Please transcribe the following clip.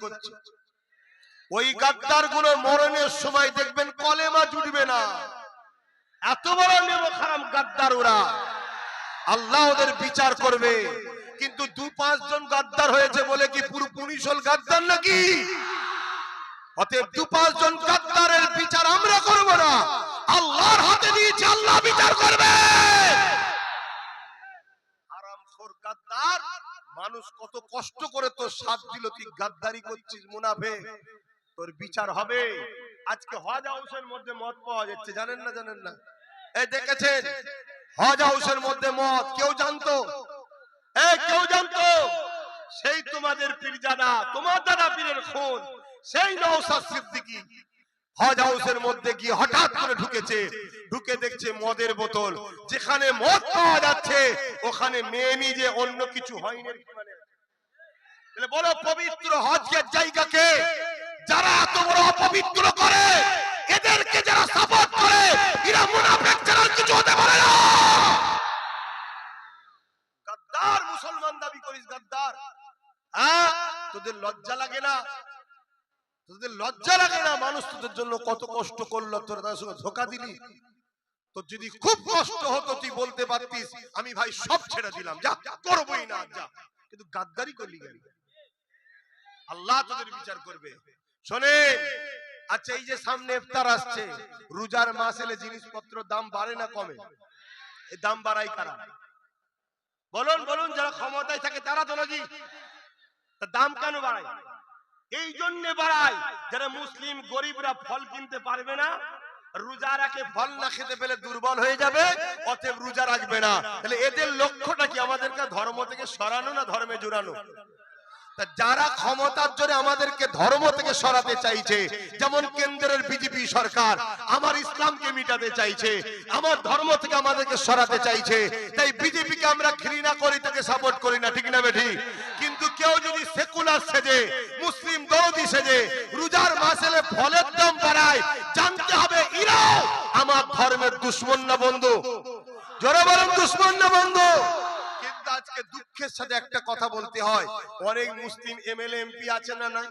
করছে। ওই গাদ্দার গুলো মরণের সময় দেখবেন কলেমা জুটবে না, এত বড় নেমো খারাম গাদ্দার ওরা। আল্লাহ ওদের বিচার করবে। কিন্তু 2-5 জন গাদ্দার হয়েছে বলে কি পুরো 19 হল গাদ্দার নাকি? অতএব 2-5 জন গাদ্দারের বিচার আমরা করব না, আল্লাহর হাতে দিয়েছি, আল্লাহ বিচার করবে। হারামখোর গাদ্দার, মানুষ কত কষ্ট করে তোর সাথ দিল, তুই গাদ্দারি করছিস মুনাফিক, তোর বিচার হবে। আজকে হজ হাউসের মধ্যে মদ পাওয়া যাচ্ছে, জানেন না? জানেন না? এই দেখেছেন হজ হাউসের মধ্যে মদ, কেউ জানতো? কেউ জানতো? সেই তোমাদের পীরজাদা, তোমার দাদা পীরের খুন, সেই নওশাদ সিদ্দিকী হজ হাউসের মধ্যে গিয়ে হঠাৎ করে ঢুকেছে, ঢুকে দেখছে মদের বোতল। যেখানে মদ পাওয়া যাচ্ছে ওখানে মেয়ে নিজে, অন্য কিছু হয়নি। বলো পবিত্র হজের জায়গাকে যারা এত বড় অপবিত্র করে, এদেরকে যারা সাপোর্ট করে, এরা মুনাফিক ছাড়া কিছু হতে পারে না। গাদ্দার মুসলমান দাবি করিস, গাদ্দার। তোদের লজ্জা লাগে না? তোদের লজ্জা লাগে না? মানুষ তোদের জন্য কত কষ্ট করলো, তোরা তাদের সঙ্গে ধোঁকা দিলি। তোর যদি খুব কষ্ট হতো তুই বলতে পারতিস আমি ভাই সব ছেড়ে দিলাম, যা করবই না, যা। কিন্তু গাদ্দারি করলি কেন? আল্লাহ তোদের বিচার করবে। শোনে, আচ্ছা এই যে সামনে ইফতার আসছে, রোজার মাস এলে জিনিসপত্র দাম বাড়ে না কমে? এই দাম বাড়ায় কারা? বলুন বলুন, যারা ক্ষমতায় থাকে তারা তো নাকি? দাম কেন বাড়ায়? এই জন্য বাড়ায়, যারা মুসলিম গরিবরা ফল কিনতে পারবে না, রোজা রাখে, ফল না খেতে পেলে দুর্বল হয়ে যাবে, অতএব রোজা রাখবে না। তাহলে এদের লক্ষ্যটা কি? আমাদেরকে ধর্ম থেকে সরানো না ধর্মে জোড়ানো? যারা ক্ষমতার জোরে আমাদেরকে ধর্ম থেকে সরাতে চাইছে, যেমন কেন্দ্রের বিজেপি সরকার আমার ইসলামকে মিটাতে চাইছে, আমার ধর্ম থেকে আমাদেরকে সরাতে চাইছে, তাই বিজেপিকে আমরা ঘৃণা করি, তাকে সাপোর্ট করি না, ঠিক না বেঠি? কিন্তু কেউ যদি সেকুলার সেজে, মুসলিম দরদি সেজে, রোজার মাস এলে ফলের দাম বাড়ায়, জানতে হবে এরাও আমার ধর্মের দুশমন না বন্ধু? জোরে বলেন, দুশমন না বন্ধু? আজকে দুঃখের সাথে একটা কথা বলতে হয়, অনেক মুসলিম এমএলএ এমপি আছে না? নাই?